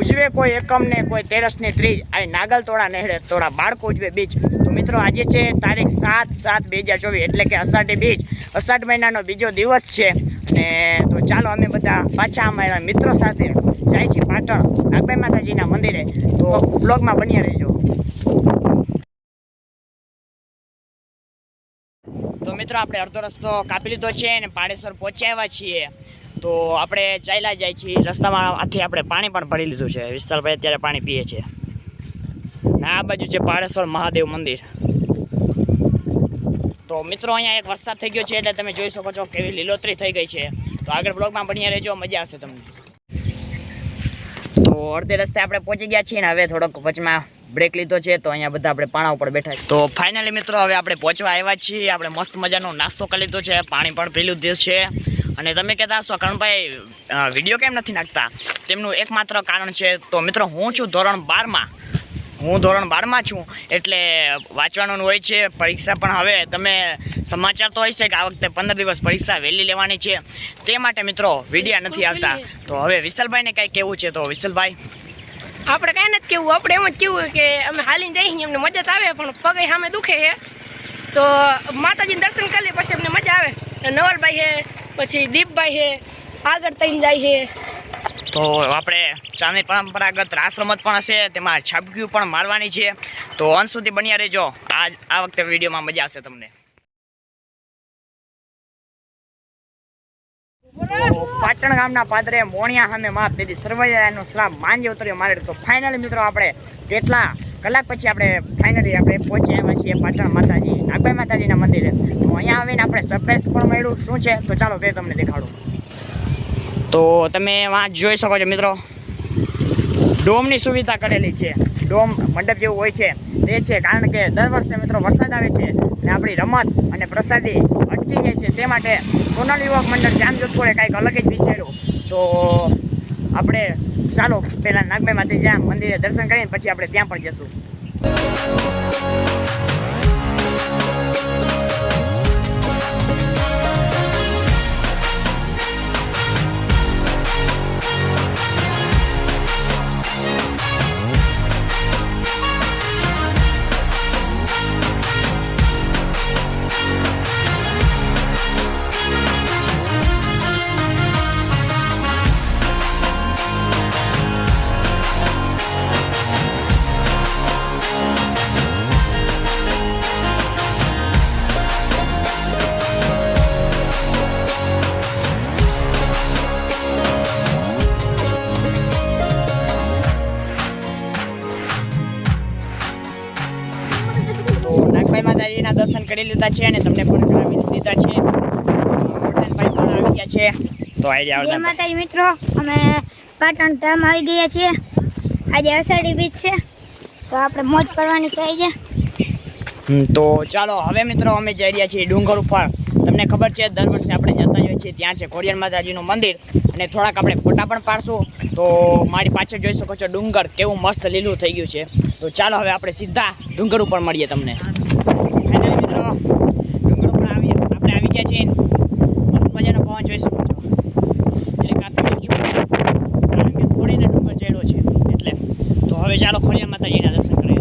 ઉજવે કોઈ એકમ ને કોઈ તેરસની ત્રીજ, આ નાગલ તોડા નહેરે તોડા બાળકો ઉજવે બીજ। તો મિત્રો આજે છે તારીખ 7/7/2024 એટલે કે અષાઢી બીજ, અષાઢ મહિનાનો બીજો દિવસ છે। અને તો ચાલો અમે બધા પાછા અમારા મિત્રો સાથે જાય છે પાટણ નાગબાઈ માતાજીના મંદિરે। તો બ્લોગમાં બન્યા રહેજો। તો મિત્રો આપણે અડધો રસ્તો કાપી લીધો છે અને પાડેશ્વર પહોંચી આવ્યા છીએ। તો આપણે ચાલ્યા જાય છીએ, રસ્તામાં આથી આપણે પાણી પણ ભરી લીધું છે। વિશાલભાઈ અત્યારે પાણી પીએ છે। આ બાજુ છે પાડેશ્વર મહાદેવ મંદિર। તો મિત્રો અહીંયા એક વરસાદ થઈ ગયો છે એટલે તમે જોઈ શકો છો કેવી લીલોતરી થઈ ગઈ છે। તો આગળ બ્લોગમાં બન્યા રહેજો, મજા આવશે તમને। તો અડધે રસ્તે આપણે પહોંચી ગયા છીએ ને હવે થોડોક વચમાં બ્રેક લીધો છે। તો અહીંયા બધા આપણે પાણા ઉપર બેઠા છે। તો ફાઇનલી મિત્રો હવે આપણે પહોંચવા આવ્યા છીએ। આપણે મસ્ત મજાનો નાસ્તો કરી લીધો છે, પાણી પણ પી લીધું છે। અને તમે કહેતા હશો કરણભાઈ વિડીયો કેમ નથી નાખતા, તેમનું એકમાત્ર કારણ છે તો મિત્રો હું છું ધોરણ 12માં, હું ધોરણ 12માં છું એટલે વાંચવાનું હોય છે। પરીક્ષા પણ હવે તમે સમાચાર તો હોય છે કે આ વખતે 15 દિવસ પરીક્ષા વહેલી લેવાની છે, તે માટે મિત્રો વિડીયો નથી આવતા। તો હવે વિશાલભાઈને કંઈ કહેવું છે? તો વિશાલભાઈ આપણે કાંઈ નથી કેવું, આપણે એમ જ કેવું કે અમે હાલીને જઈએ અમને મજા આવે પણ પગે સામે દુખે છે તો માતાજીને દર્શન કરી લે પછી અમને મજા આવે। નવલભાઈ છે, પછી દીપભાઈ છે, આગળ તઈને જાય છે। તો આપણે ચાની પરંપરાગત રાસ રમત પણ હશે, તેમાં છાપકીઓ પણ મારવાની છે। તો અંત સુધી બન્યા રહેજો, આ વખતે વિડીયોમાં મજા આવશે તમને। પાટણ ગામના પાદરે મોણિયા સામે માપ દીધી સર્વૈયાનો શ્રાપ માંજે ઉતર્યો મારે। તો ફાઇનલી મિત્રો આપણે કેટલા કલાક પછી આપણે ફાઇનલી પહોંચી આવ્યા છીએ પાટણ માતાજી નાગબાઈ માતાજીના મંદિરે। તો અહીંયા આવીને આપણે સરપ્રાઈઝ પણ મળ્યું શું છે તો ચાલો તે તમને દેખાડું। તો તમે વાં જોઈ શકો છો મિત્રો, ડોમની સુવિધા કરેલી છે। ડોમ મંડપ જેવું હોય છે તે છે કારણ કે દર વર્ષે મિત્રો વરસાદ આવે છે અને આપણી રમત અને પ્રસાદી અટકી જાય છે, તે માટે સોનલ યુવક મંડળ જામજોધપુરે કંઈક અલગ જ વિચાર્યું। તો આપણે ચાલો પહેલાં નાગબાઈ માતાજી મંદિરે દર્શન કરીને પછી આપણે ત્યાં પણ જઈશું। માતાજીના દર્શન કરી લીધા છે અને તમને પણ કરાવી દીધા છે। ભાઈ પણ આવી ગયા છે। તો જય માતાજી મિત્રો, અમે પાટણ ધામ આવી ગયા છીએ। આજે અષાઢી બીજ છે તો આપણે મોજ કરવાની છે આજે। તો ચાલો હવે મિત્રો અમે જઈ રહ્યા છીએ ડુંગર ઉપર। તમને ખબર છે દર વર્ષે આપણે જતા હોઈએ છીએ, ત્યાં છે ખોડિયાર માતાજીનું મંદિર અને થોડાક આપણે ફોટા પણ પાડશું। તો મારી પાછળ જોઈ શકો છો ડુંગર કેવું મસ્ત લીલું થઈ ગયું છે। તો ચાલો હવે આપણે સીધા ડુંગર ઉપર મળીએ તમને। મિત્રો ડુંગર ઉપર આપણે આવી ગયા છીએ, મસ્ત મજાનો પવન જોઈ શકો છો એટલે કાપી છું કારણ કે થોડીને ડુંગર ચડ્યો છે એટલે। તો હવે ચાલો ખોડિયાર માતાજીના દર્શન કરીએ।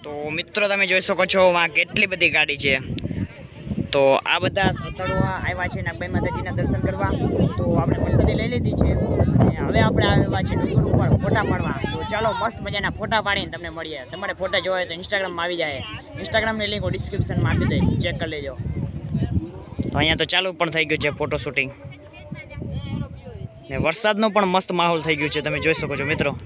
તો મિત્રો તમે જોઈ શકો છો વાં કેટલી બધી ગાડી છે। તો આ બધા શ્રદ્ધાળુઓ આવ્યા છે નાગબાઈ માતાજીના દર્શન કરવા। તો આપણે પ્રસાદી લઈ લીધી છે અને હવે આપણે આવ્યા છે ડુંગર ઉપર ફોટા પાડવા। તો ચાલો મસ્ત મજાના ફોટા પાડીને તમને મળીએ। તમારે ફોટા જોવા હોય તો ઇન્સ્ટાગ્રામમાં આવી જાય, ઇન્સ્ટાગ્રામની લિંક હું ડિસ્ક્રિપ્શનમાં આપી દઈ, ચેક કરી લેજો। તો અહીંયા તો ચાલુ પણ થઈ ગયું છે ફોટો શૂટિંગ ને વરસાદનો પણ મસ્ત માહોલ થઈ ગયો છે, તમે જોઈ શકો છો મિત્રો।